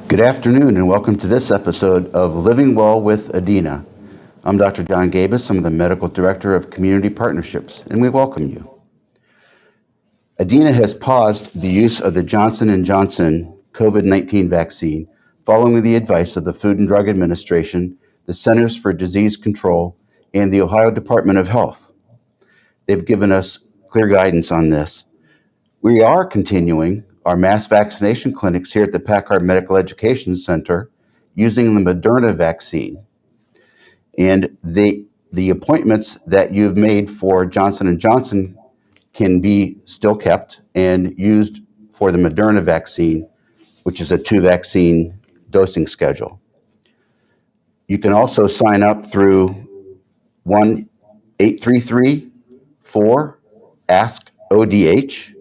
Good afternoon and welcome to this episode of Living Well with Adena. I'm Dr. John Gabus. I'm the Medical Director of Community Partnerships, and we welcome you. Adena has paused the use of the Johnson & Johnson COVID-19 vaccine following the advice of the Food and Drug Administration, the Centers for Disease Control, and the Ohio Department of Health. They've given us clear guidance on this. We are continuing our mass vaccination clinics here at the Packard Medical Education Center using the Moderna vaccine. And the appointments that you've made for Johnson & Johnson can be still kept and used for the Moderna vaccine, which is a 2-vaccine dosing schedule. You can also sign up through 1-833-4-ASK-ODH,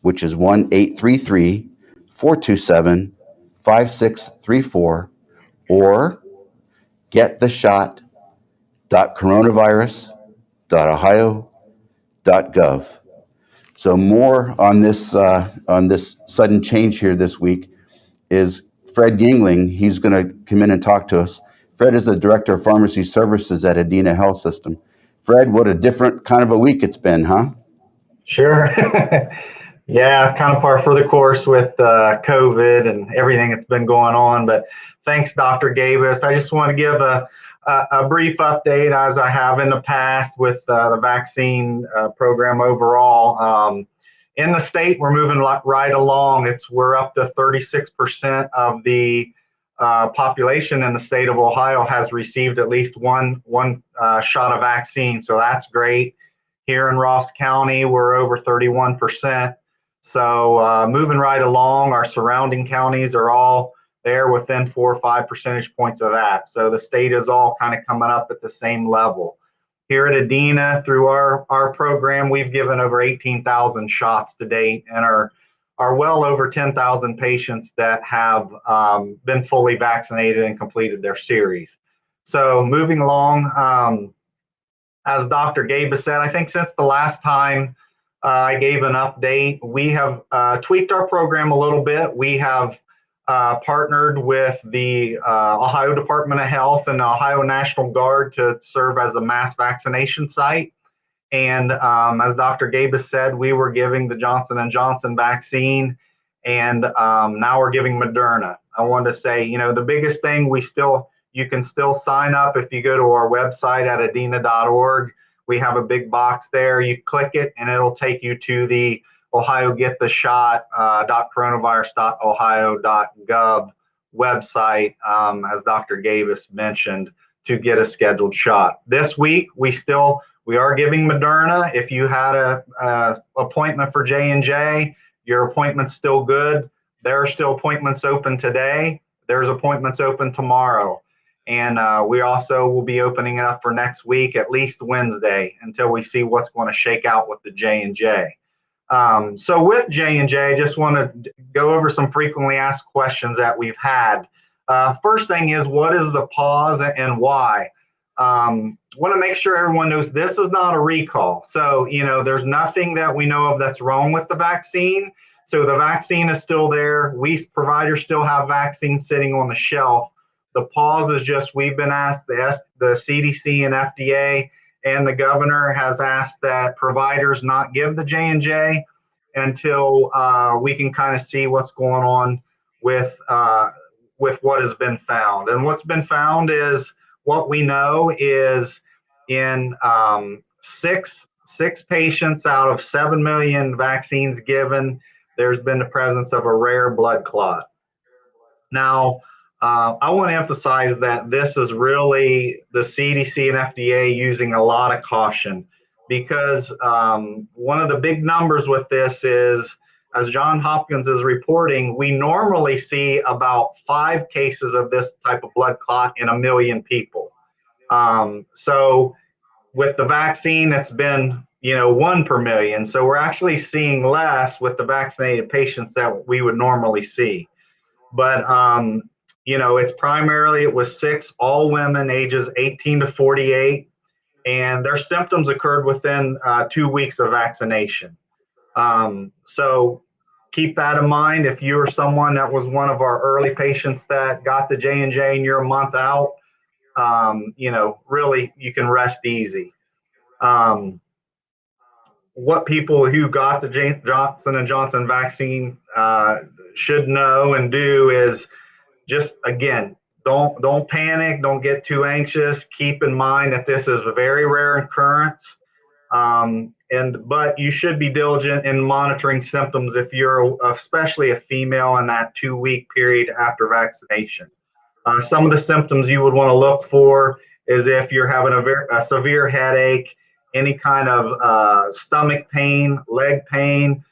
which is 1-833-427-5634, or gettheshot.coronavirus.ohio.gov. So more on this sudden change here this week is Fred Yingling. He's going to come in and talk to us. Fred is the Director of Pharmacy Services at Adena Health System. Fred, what a different kind of a week it's been, huh? Sure. Yeah, kind of par for the course with COVID and everything that's been going on. But thanks, Dr. Gabus. I just want to give a brief update, as I have in the past, with the vaccine program overall. In the state, we're moving right along. We're up to 36% of the population in the state of Ohio has received at least one shot of vaccine. So that's great. Here in Ross County, we're over 31%. So moving right along, our surrounding counties are all there within 4 or 5 percentage points of that. So the state is all kind of coming up at the same level. Here at Adena, through our program, we've given over 18,000 shots to date and are well over 10,000 patients that have been fully vaccinated and completed their series. So moving along, as Dr. Gabus said, I think since the last time I gave an update, we have tweaked our program a little bit. We have partnered with the Ohio Department of Health and the Ohio National Guard to serve as a mass vaccination site. And as Dr. Gabus said, we were giving the Johnson & Johnson vaccine, and now we're giving Moderna. I wanted to say, the biggest thing, you can still sign up if you go to our website at adena.org. We have a big box there. You click it and it'll take you to the Ohio Get the Shot .coronavirus.ohio.gov website, as Dr. Gabus mentioned, to get a scheduled shot. This week, we are giving Moderna. If you had a appointment for J&J, your appointment's still good. There are still appointments open today. There's appointments open tomorrow. And we also will be opening it up for next week, at least Wednesday, until we see what's going to shake out with the J&J. So with J&J, I just want to go over some frequently asked questions that we've had. First thing is, what is the pause and why? Want to make sure everyone knows this is not a recall. So, there's nothing that we know of that's wrong with the vaccine. So the vaccine is still there. We providers still have vaccines sitting on the shelf. The pause is just, we've been asked, the CDC and FDA and the governor has asked that providers not give the J&J until we can kind of see what's going on with what has been found. And what's been found is what we know is in six patients out of 7 million vaccines given, there's been the presence of a rare blood clot. Now, I want to emphasize that this is really the CDC and FDA using a lot of caution, because one of the big numbers with this is, as Johns Hopkins is reporting, we normally see about 5 cases of this type of blood clot in 1 million people. So with the vaccine, it's been 1 per million. So we're actually seeing less with the vaccinated patients that we would normally see. But it's primarily, it was 6, all women ages 18 to 48, and their symptoms occurred within 2 weeks of vaccination. So keep that in mind. If you're someone that was one of our early patients that got the J&J and you're a month out, really you can rest easy. What people who got the Johnson & Johnson vaccine should know and do is just, again, don't panic, don't get too anxious. Keep in mind that this is a very rare occurrence, but you should be diligent in monitoring symptoms if you're especially a female in that 2-week period after vaccination. Some of the symptoms you would want to look for is if you're having a severe headache, any kind of stomach pain, leg pain,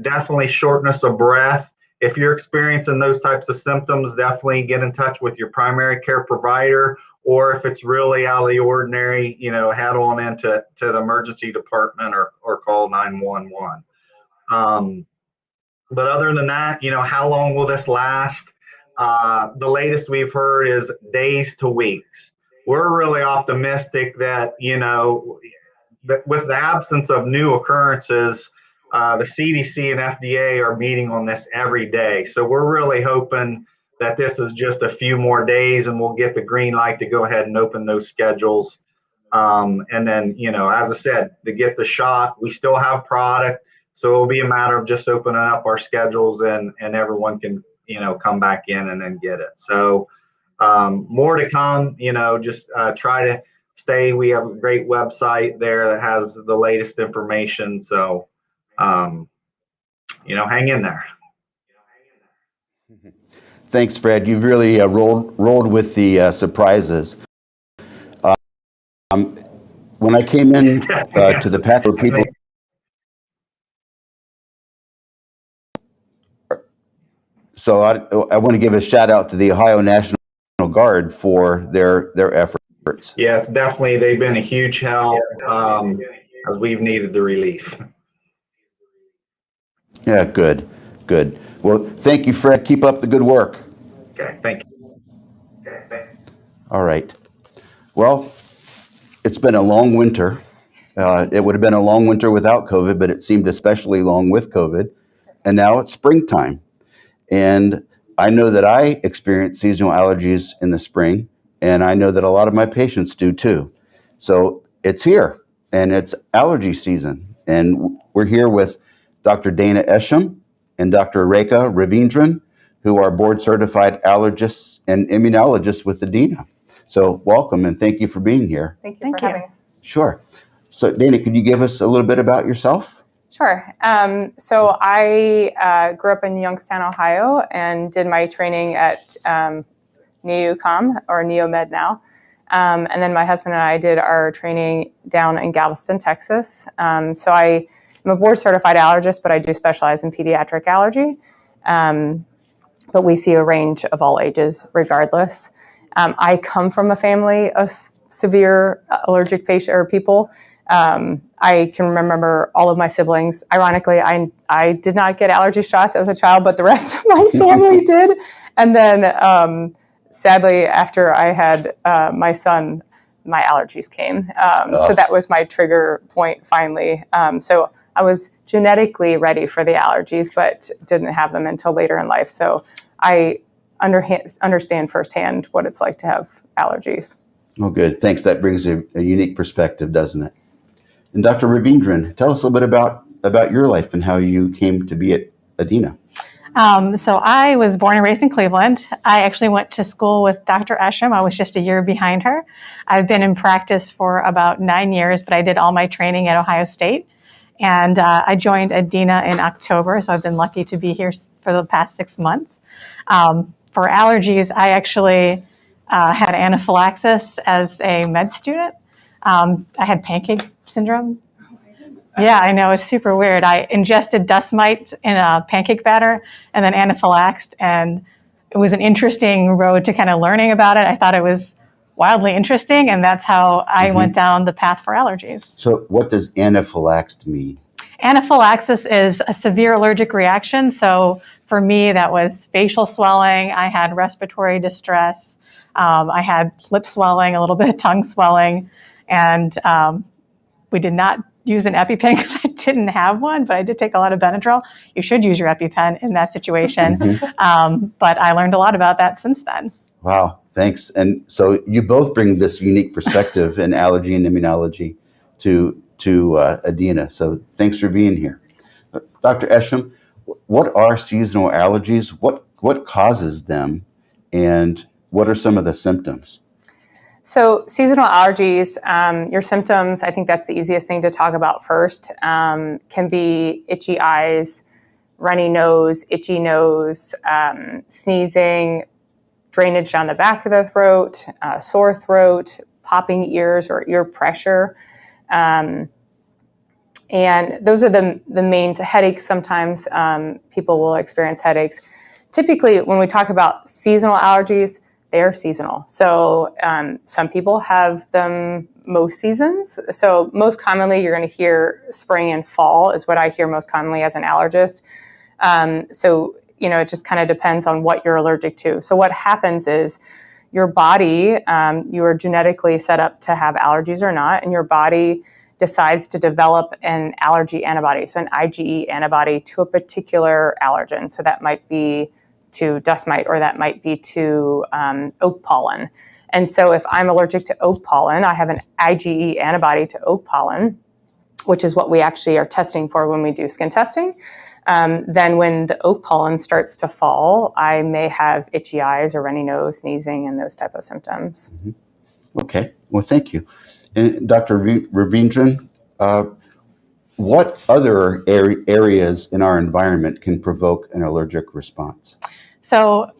definitely shortness of breath. If you're experiencing those types of symptoms, definitely get in touch with your primary care provider, or if it's really out of the ordinary, head on into the emergency department or call 911. But other than that, how long will this last? The latest we've heard is days to weeks. We're really optimistic that, with the absence of new occurrences, the CDC and FDA are meeting on this every day. So we're really hoping that this is just a few more days and we'll get the green light to go ahead and open those schedules. And then, as I said, to get the shot, we still have product. So it'll be a matter of just opening up our schedules and everyone can, come back in and then get it. So more to come, just try to stay. We have a great website there that has the latest information. So, hang in there. Thanks, Fred. You've really rolled with the surprises. When I came in to the pack of people, so I want to give a shout out to the Ohio National Guard for their efforts. Yes, definitely. They've been a huge help as we've needed the relief. Yeah, good. Well, thank you, Fred. Keep up the good work. Okay, thank you. All right. Well, it's been a long winter. It would have been a long winter without COVID, but it seemed especially long with COVID. And now it's springtime. And I know that I experience seasonal allergies in the spring, and I know that a lot of my patients do too. So it's here, and it's allergy season. And we're here with Dr. Dana Esham and Dr. Rekha Ravindran, who are board-certified allergists and immunologists with Adena. So welcome, and thank you for being here. Thank you for having us. Sure. So Dana, could you give us a little bit about yourself? Sure. So I grew up in Youngstown, Ohio, and did my training at NeoCom, or NeoMed now. And then my husband and I did our training down in Galveston, Texas. So I am a board-certified allergist, but I do specialize in pediatric allergy. But we see a range of all ages regardless. I come from a family of severe allergic people. I can remember all of my siblings. Ironically, I did not get allergy shots as a child, but the rest of my family did. And then sadly, after I had my son, my allergies came. So that was my trigger point finally. So I was genetically ready for the allergies, but didn't have them until later in life. So I understand firsthand what it's like to have allergies. Oh, good. Thanks. That brings a unique perspective, doesn't it? And Dr. Ravindran, tell us a little bit about about your life and how you came to be at Adena. So I was born and raised in Cleveland. I actually went to school with Dr. Esham. I was just a year behind her. I've been in practice for about 9 years, but I did all my training at Ohio State. And I joined Adena in October, so I've been lucky to be here for the past 6 months. For allergies, I actually had anaphylaxis as a med student. I had pancake syndrome. Yeah, I know. It's super weird. I ingested dust mite in a pancake batter and then anaphylaxed. And it was an interesting road to kind of learning about it. I thought it was wildly interesting. And that's how I went down the path for allergies. So what does anaphylaxed mean? Anaphylaxis is a severe allergic reaction. So for me, that was facial swelling. I had respiratory distress. I had lip swelling, a little bit of tongue swelling. And we did not use an EpiPen because I didn't have one, but I did take a lot of Benadryl. You should use your EpiPen in that situation. But I learned a lot about that since then. Wow, thanks. And so you both bring this unique perspective in allergy and immunology to Adena. So thanks for being here. Dr. Esham, what are seasonal allergies? What causes them? And what are some of the symptoms? So seasonal allergies, your symptoms, I think that's the easiest thing to talk about first, can be itchy eyes, runny nose, itchy nose, sneezing, drainage down the back of the throat, sore throat, popping ears or ear pressure. And those are the main headaches. Sometimes people will experience headaches. Typically, when we talk about seasonal allergies, they're seasonal. So some people have them most seasons. So most commonly, you're going to hear spring and fall is what I hear most commonly as an allergist. So, it just kind of depends on what you're allergic to. So what happens is your body, you are genetically set up to have allergies or not, and your body decides to develop an allergy antibody, so an IgE antibody to a particular allergen. So that might be to dust mite, or that might be to oak pollen. And so if I'm allergic to oak pollen, I have an IgE antibody to oak pollen, which is what we actually are testing for when we do skin testing. Then when the oak pollen starts to fall, I may have itchy eyes or runny nose, sneezing, and those type of symptoms. Okay, well, thank you. And Dr. Ravindran, what other areas in our environment can provoke an allergic response? So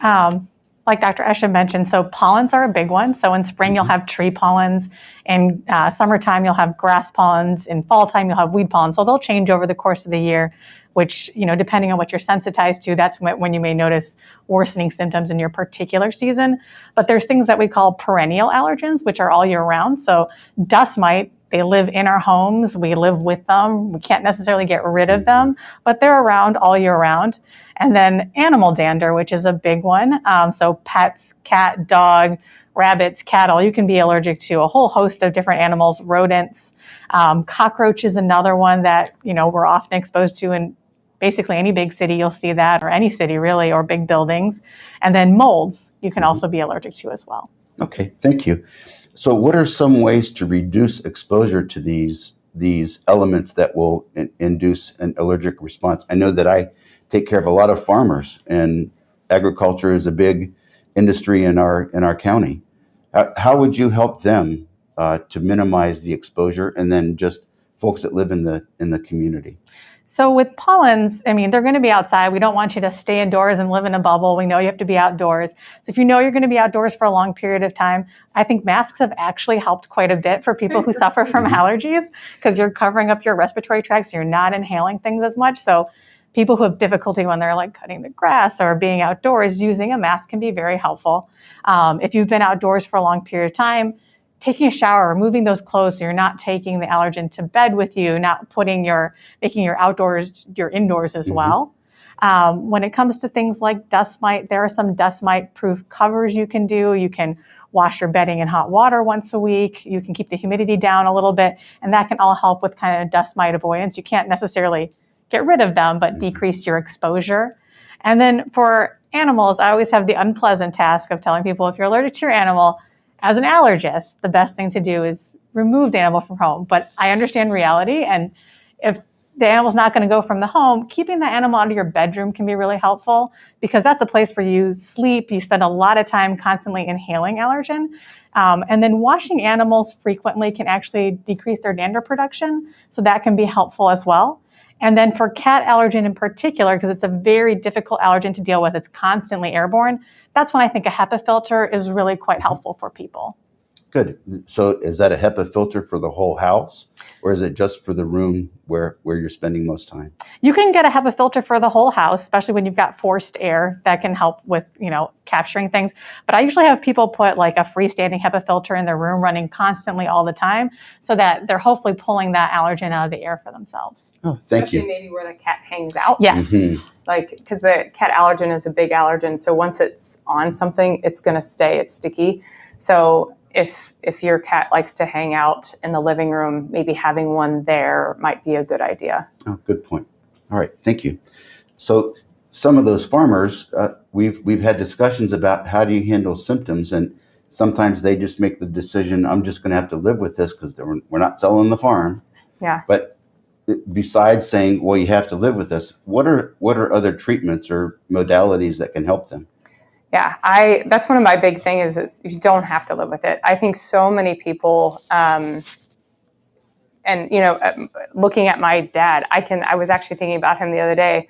like Dr. Esha mentioned, so pollens are a big one. So in spring, you'll have tree pollens. In summertime, you'll have grass pollens. In fall time, you'll have weed pollen. So they'll change over the course of the year, which, depending on what you're sensitized to, that's when you may notice worsening symptoms in your particular season. But there's things that we call perennial allergens, which are all year round. So dust mite, they live in our homes. We live with them. We can't necessarily get rid of them, but they're around all year round. And then animal dander, which is a big one. So pets, cat, dog, rabbits, cattle, you can be allergic to a whole host of different animals, rodents. Cockroach is another one that, we're often exposed to in basically any big city. You'll see that, or any city really, or big buildings. And then molds, you can also be allergic to as well. Okay, thank you. So what are some ways to reduce exposure to these elements that will induce an allergic response? I know that I take care of a lot of farmers, and agriculture is a big industry in our county. How would you help them to minimize the exposure, and then just folks that live in the community? So with pollens, they're going to be outside. We don't want you to stay indoors and live in a bubble. We know you have to be outdoors. So if you know you're going to be outdoors for a long period of time, I think masks have actually helped quite a bit for people who suffer from allergies, because you're covering up your respiratory tract, so you're not inhaling things as much. So people who have difficulty when they're cutting the grass or being outdoors, using a mask can be very helpful. If you've been outdoors for a long period of time, taking a shower, removing those clothes so you're not taking the allergen to bed with you, not making your outdoors your indoors as well. When it comes to things like dust mite, there are some dust mite proof covers you can do. You can wash your bedding in hot water once a week. You can keep the humidity down a little bit, and that can all help with kind of dust mite avoidance. You can't necessarily get rid of them, but decrease your exposure. And then for animals, I always have the unpleasant task of telling people, if you're allergic to your animal, as an allergist, the best thing to do is remove the animal from home. But I understand reality, and if the animal's not going to go from the home, keeping the animal out of your bedroom can be really helpful because that's a place where you sleep. You spend a lot of time constantly inhaling allergen. And then washing animals frequently can actually decrease their dander production. So that can be helpful as well. And then for cat allergen in particular, because it's a very difficult allergen to deal with, it's constantly airborne, that's when I think a HEPA filter is really quite helpful for people. Good. So is that a HEPA filter for the whole house, or is it just for the room where you're spending most time? You can get a HEPA filter for the whole house, especially when you've got forced air that can help with, capturing things. But I usually have people put like a freestanding HEPA filter in their room running constantly all the time so that they're hopefully pulling that allergen out of the air for themselves. Oh, thank Especially you. maybe where the cat hangs out. Yes. Because the cat allergen is a big allergen. So once it's on something, it's going to stay. It's sticky. So if your cat likes to hang out in the living room, maybe having one there might be a good idea. Oh, good point. All right, thank you. So some of those farmers, we've had discussions about how do you handle symptoms, and sometimes they just make the decision, I'm just going to have to live with this because we're not selling the farm. Yeah. But besides saying, well, you have to live with this, what are other treatments or modalities that can help them? Yeah, that's one of my big things is you don't have to live with it. I think so many people, looking at my dad, I was actually thinking about him the other day,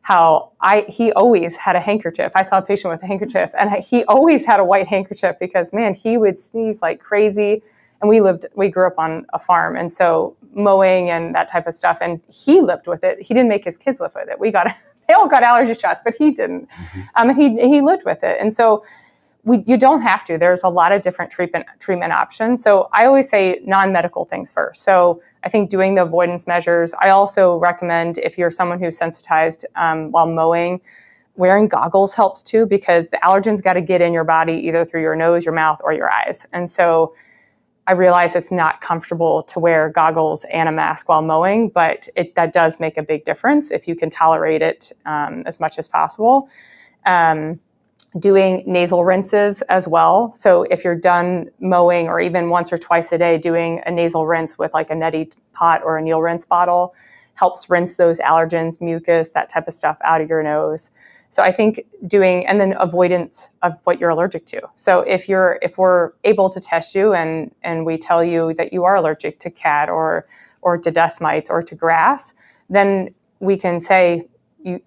how he always had a handkerchief. I saw a patient with a handkerchief, and he always had a white handkerchief because, man, he would sneeze like crazy. And we grew up on a farm, and so mowing and that type of stuff, and he lived with it. He didn't make his kids live with it. They all got allergy shots, but he didn't. And he lived with it. And so you don't have to. There's a lot of different treatment options. So I always say non-medical things first. So I think doing the avoidance measures. I also recommend if you're someone who's sensitized while mowing, wearing goggles helps too, because the allergens got to get in your body either through your nose, your mouth, or your eyes. And so I realize it's not comfortable to wear goggles and a mask while mowing, but that does make a big difference if you can tolerate it as much as possible. Doing nasal rinses as well. So if you're done mowing, or even once or twice a day, doing a nasal rinse with like a neti pot or a Neil rinse bottle helps rinse those allergens, mucus, that type of stuff out of your nose. So I think and then avoidance of what you're allergic to. So if we're able to test you and we tell you that you are allergic to cat or to dust mites or to grass, then we can say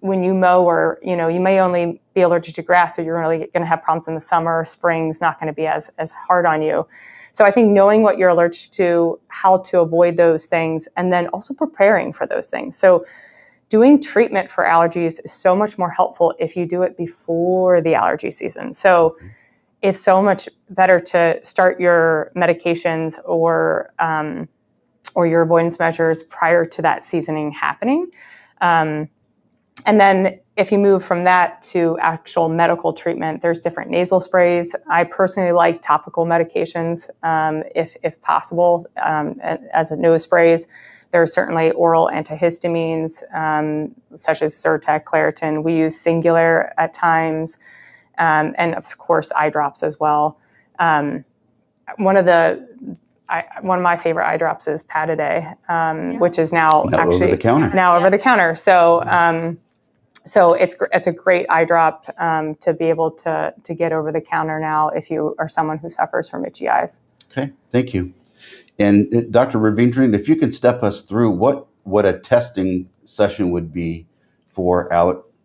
when you mow, or you may only be allergic to grass, so you're really going to have problems in the summer. Spring's not going to be as hard on you. So I think knowing what you're allergic to, how to avoid those things, and then also preparing for those things. So doing treatment for allergies is so much more helpful if you do it before the allergy season. So it's so much better to start your medications or your avoidance measures prior to that seasoning happening. And then if you move from that to actual medical treatment, there's different nasal sprays. I personally like topical medications if possible as a nose sprays. There are certainly oral antihistamines, such as Zyrtec, Claritin. We use Singular at times, and of course, eye drops as well. One of my favorite eye drops is Pataday, which is now actually over the counter. Now over the counter. So it's a great eye drop to be able to get over the counter now if you are someone who suffers from itchy eyes. Okay, thank you. And Dr. Ravindran, if you could step us through what a testing session would be for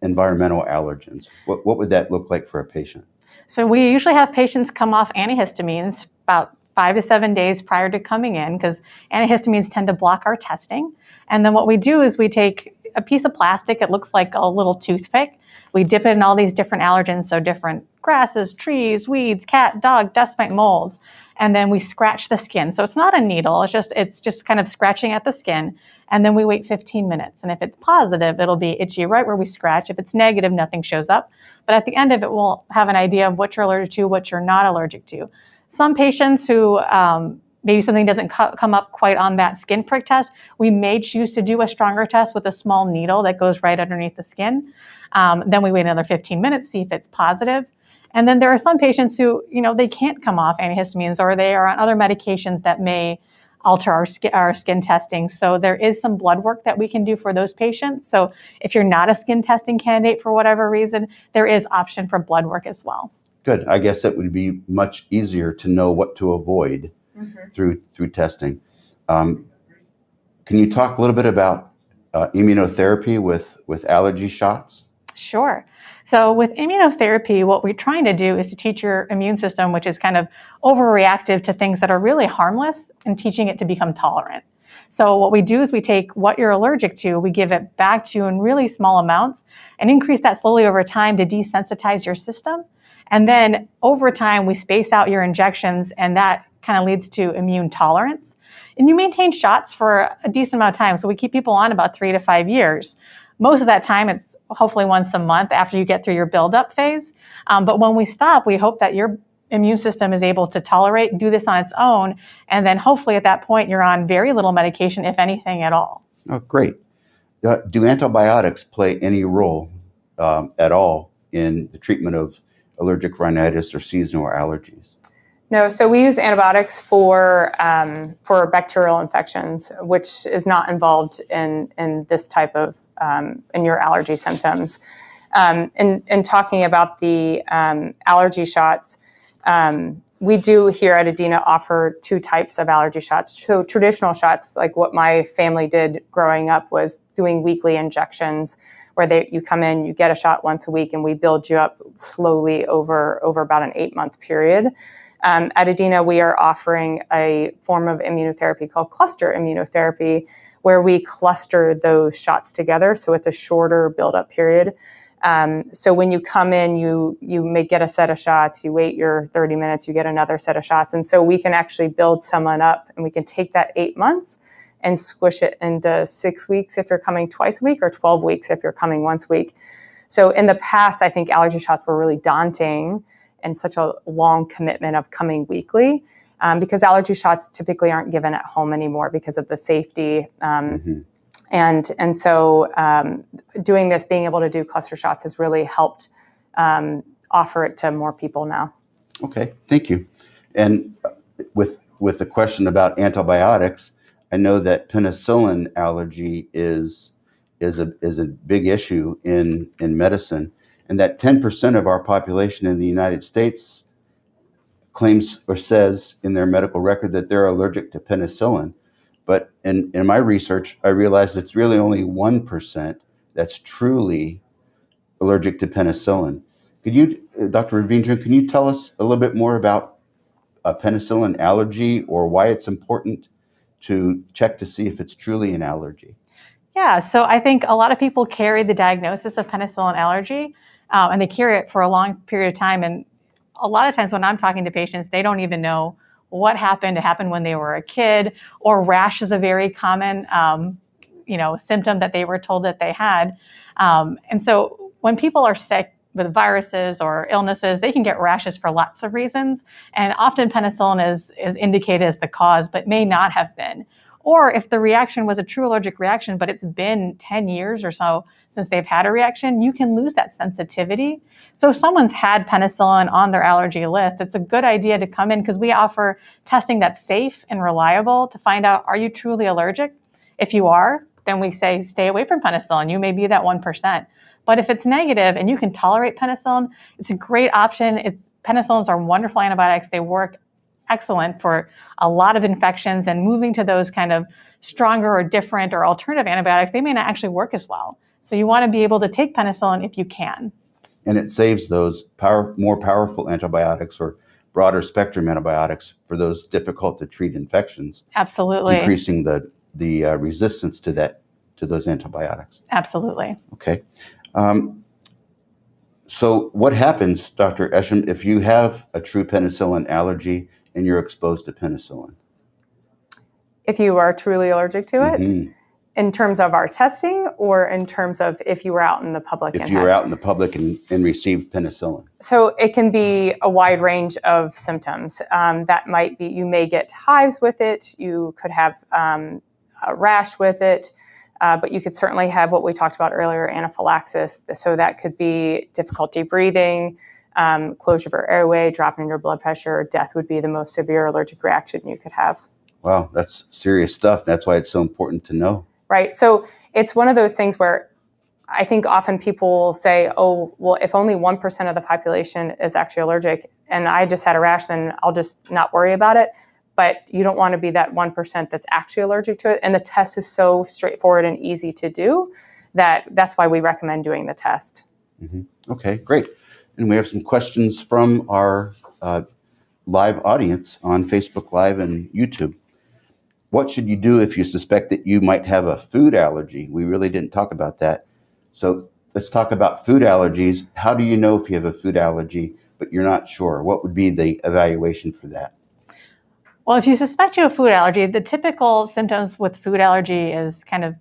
environmental allergens. What would that look like for a patient? So we usually have patients come off antihistamines about 5 to 7 days prior to coming in, because antihistamines tend to block our testing. And then what we do is we take a piece of plastic, it looks like a little toothpick. We dip it in all these different allergens, so different grasses, trees, weeds, cat, dog, dust mite, molds. And then we scratch the skin. So it's not a needle, it's just kind of scratching at the skin. And then we wait 15 minutes. And if it's positive, it'll be itchy right where we scratch. If it's negative, nothing shows up. But at the end of it, we'll have an idea of what you're allergic to, what you're not allergic to. Some patients who maybe something doesn't come up quite on that skin prick test, we may choose to do a stronger test with a small needle that goes right underneath the skin. Then we wait another 15 minutes, see if it's positive. And then there are some patients who, they can't come off antihistamines, or they are on other medications that may alter our skin testing. So there is some blood work that we can do for those patients. So if you're not a skin testing candidate for whatever reason, there is option for blood work as well. Good. I guess it would be much easier to know what to avoid through testing. Can you talk a little bit about immunotherapy with allergy shots? Sure. So with immunotherapy, what we're trying to do is to teach your immune system, which is kind of overreactive to things that are really harmless, and teaching it to become tolerant. So what we do is we take what you're allergic to, we give it back to you in really small amounts and increase that slowly over time to desensitize your system. And then over time, we space out your injections, and that kind of leads to immune tolerance. And you maintain shots for a decent amount of time. So we keep people on about 3 to 5 years. Most of that time, it's hopefully once a month after you get through your buildup phase. But when we stop, we hope that your immune system is able to tolerate, do this on its own. And then hopefully at that point, you're on very little medication, if anything at all. Oh, great. Do antibiotics play any role at all in the treatment of allergic rhinitis or seasonal allergies? No, so we use antibiotics for bacterial infections, which is not involved in this type of in your allergy symptoms. In talking about the allergy shots, we do here at Adena offer 2 types of allergy shots. So traditional shots, like what my family did growing up, was doing weekly injections, where you come in, you get a shot once a week, and we build you up slowly over about an 8-month period. At Adena, we are offering a form of immunotherapy called cluster immunotherapy, where we cluster those shots together. So it's a shorter build-up period. So when you come in, you may get a set of shots, you wait your 30 minutes, you get another set of shots. And so we can actually build someone up, and we can take that 8 months and squish it into 6 weeks if you're coming twice a week, or 12 weeks if you're coming once a week. So in the past, I think allergy shots were really daunting and such a long commitment of coming weekly, because allergy shots typically aren't given at home anymore because of the safety. And so doing this, being able to do cluster shots, has really helped offer it to more people now. Okay, thank you. And with the question about antibiotics, I know that penicillin allergy is a big issue in medicine, and that 10% of our population in the United States claims or says in their medical record that they're allergic to penicillin. But in my research, I realized it's really only 1% that's truly allergic to penicillin. Could you, Dr. Ravindran, can you tell us a little bit more about penicillin allergy, or why it's important to check to see if it's truly an allergy? Yeah, so I think a lot of people carry the diagnosis of penicillin allergy, and they carry it for a long period of time. And a lot of times when I'm talking to patients, they don't even know what happened. It happened when they were a kid, or rash is a very common, symptom that they were told that they had. And so when people are sick with viruses or illnesses, they can get rashes for lots of reasons. And often penicillin is indicated as the cause, but may not have been. Or if the reaction was a true allergic reaction, but it's been 10 years or so since they've had a reaction, you can lose that sensitivity. So if someone's had penicillin on their allergy list, it's a good idea to come in, because we offer testing that's safe and reliable to find out, are you truly allergic? If you are, then we say, stay away from penicillin. You may be that 1%. But if it's negative and you can tolerate penicillin, it's a great option. Penicillins are wonderful antibiotics. They work excellent for a lot of infections, and moving to those kind of stronger or different or alternative antibiotics, they may not actually work as well. So you want to be able to take penicillin if you can. And it saves those more powerful antibiotics, or broader spectrum antibiotics, for those difficult to treat infections. Absolutely. Decreasing the resistance to those antibiotics. Absolutely. Okay. So what happens, Dr. Esham, if you have a true penicillin allergy and you're exposed to penicillin? If you are truly allergic to it, in terms of our testing, or in terms of if you were out in the public? If you were out in the public and received penicillin. So it can be a wide range of symptoms. That might be, you may get hives with it, you could have a rash with it, but you could certainly have what we talked about earlier, anaphylaxis. So that could be difficulty breathing, closure of your airway, drop in your blood pressure. Death would be the most severe allergic reaction you could have. Wow, that's serious stuff. That's why it's so important to know. Right. So it's one of those things where I think often people say, oh, well, if only 1% of the population is actually allergic and I just had a rash, then I'll just not worry about it. But you don't want to be that 1% that's actually allergic to it. And the test is so straightforward and easy to do that's why we recommend doing the test. Mm-hmm. Okay, great. And we have some questions from our live audience on Facebook Live and YouTube. What should you do if you suspect that you might have a food allergy? We really didn't talk about that. So let's talk about food allergies. How do you know if you have a food allergy, but you're not sure? What would be the evaluation for that? Well, if you suspect you have food allergy, the typical symptoms with food allergy is kind of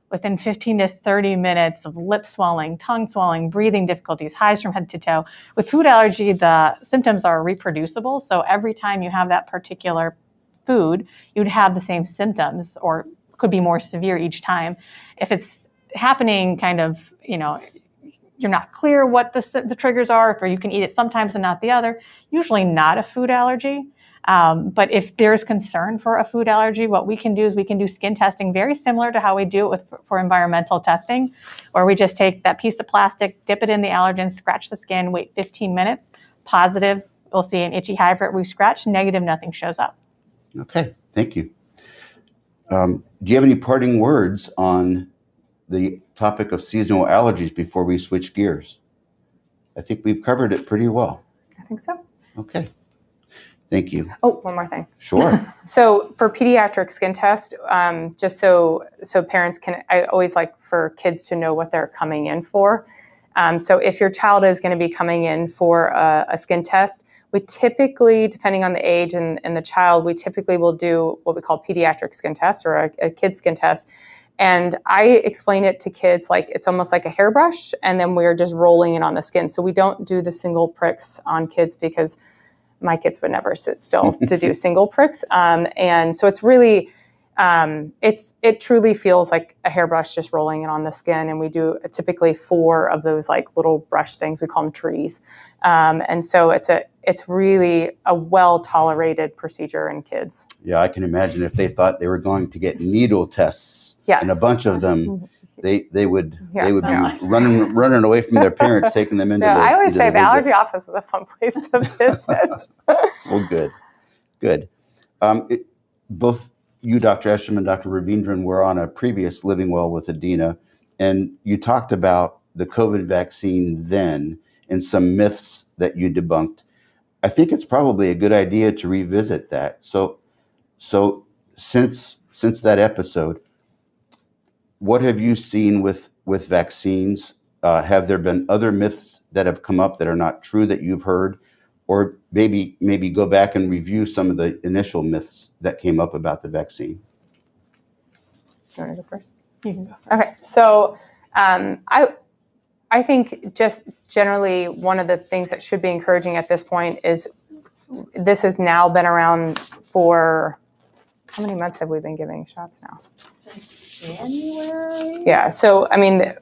within 15 to 30 minutes of lip swelling, tongue swelling, breathing difficulties, hives from head to toe. With food allergy, the symptoms are reproducible. So every time you have that particular food, you'd have the same symptoms, or could be more severe each time. If it's happening kind of, you're not clear what the triggers are, or you can eat it sometimes and not the other, usually not a food allergy. But if there's concern for a food allergy, what we can do is we can do skin testing, very similar to how we do it for environmental testing, where we just take that piece of plastic, dip it in the allergen, scratch the skin, wait 15 minutes. Positive, we'll see an itchy hive where we scratch. Negative, nothing shows up. Okay, thank you. Do you have any parting words on the topic of seasonal allergies before we switch gears? I think we've covered it pretty well. I think so. Okay. Thank you. Oh, one more thing. Sure. So for pediatric skin test, just so parents can, I always like for kids to know what they're coming in for. So if your child is going to be coming in for a skin test, we typically, depending on the age and the child, we typically will do what we call pediatric skin test or a kid's skin test. And I explain it to kids like it's almost like a hairbrush, and then we're just rolling it on the skin. So we don't do the single pricks on kids because my kids would never sit still to do single pricks. And so it's really, it truly feels like a hairbrush just rolling it on the skin. And we do typically 4 of those like little brush things. We call them trees. And so it's really a well-tolerated procedure in kids. Yeah, I can imagine if they thought they were going to get needle tests and a bunch of them, they would be running away from their parents, taking them into I always into say the visit. allergy office is a fun place to visit. Well, good. Both you, Dr. Esham, and Dr. Ravindran were on a previous Living Well with Adena, and you talked about the COVID vaccine then and some myths that you debunked. I think it's probably a good idea to revisit that. So since that episode, what have you seen with vaccines? Have there been other myths that have come up that are not true that you've heard? Or maybe go back and review some of the initial myths that came up about the vaccine. You want to go first? You can go. Okay. So I think just generally one of the things that should be encouraging at this point is this has now been around for, how many months have we been giving shots now? January? Yeah. So, I mean,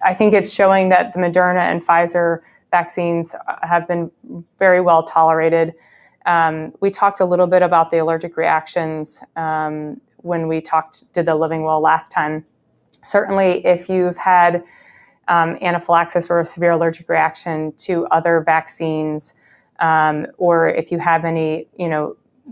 I think it's showing that the Moderna and Pfizer vaccines have been very well tolerated. We talked a little bit about the allergic reactions when we did the Living Well last time. Certainly, if you've had anaphylaxis or a severe allergic reaction to other vaccines, or if you have any,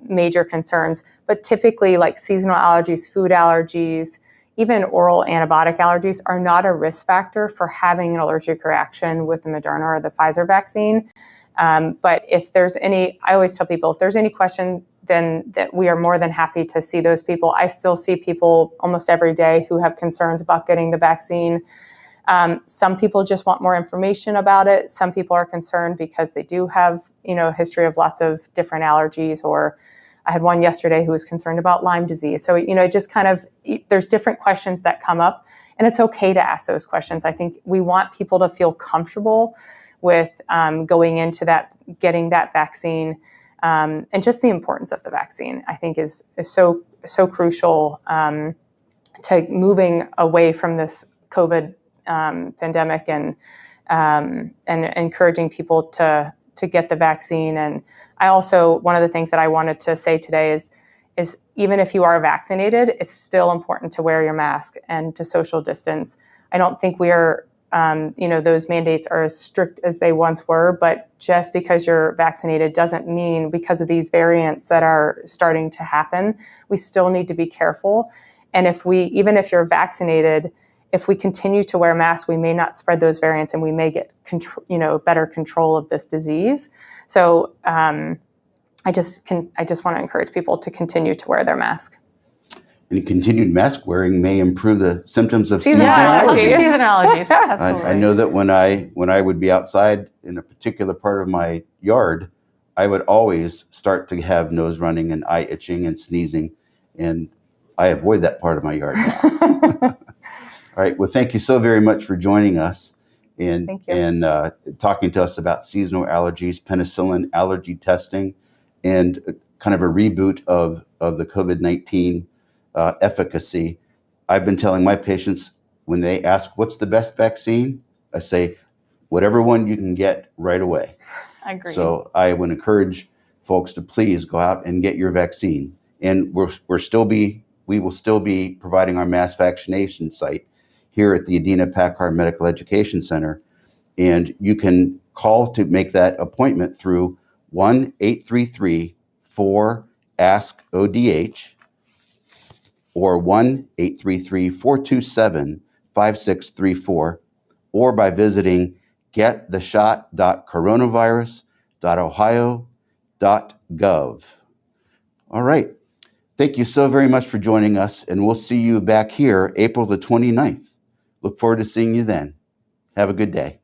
major concerns, but typically like seasonal allergies, food allergies, even oral antibiotic allergies are not a risk factor for having an allergic reaction with the Moderna or the Pfizer vaccine. But if there's any, I always tell people, if there's any question, then that we are more than happy to see those people. I still see people almost every day who have concerns about getting the vaccine. Some people just want more information about it. Some people are concerned because they do have, a history of lots of different allergies, or I had one yesterday who was concerned about Lyme disease. So, just kind of, there's different questions that come up, and it's okay to ask those questions. I think we want people to feel comfortable with going into that, getting that vaccine, and just the importance of the vaccine, I think is so crucial to moving away from this COVID pandemic and encouraging people to get the vaccine. And I also, one of the things that I wanted to say today is is even if you are vaccinated, it's still important to wear your mask and to social distance. I don't think we are, those mandates are as strict as they once were, but just because you're vaccinated doesn't mean, because of these variants that are starting to happen, we still need to be careful. And even if you're vaccinated, if we continue to wear masks, we may not spread those variants and we may get better control of this disease. So I just want to encourage people to continue to wear their mask. And continued mask wearing may improve the symptoms of Seasonal seasonal allergies. allergies. Seasonal allergies. Absolutely. I know that when I would be outside in a particular part of my yard, I would always start to have nose running and eye itching and sneezing, and I avoid that part of my yard now. All right. Well, thank you so very much for joining us and talking to us about seasonal allergies, penicillin allergy testing, and kind of a reboot of the COVID-19 efficacy. I've been telling my patients when they ask, what's the best vaccine? I say, whatever one you can get right away. I agree. So I would encourage folks to please go out and get your vaccine. And we will still be providing our mass vaccination site here at the Adena Packard Medical Education Center. And you can call to make that appointment through 1-833-4-ASK-ODH or 1-833-427-5634, or by visiting gettheshot.coronavirus.ohio.gov. All right. Thank you so very much for joining us, and we'll see you back here April the 29th. Look forward to seeing you then. Have a good day.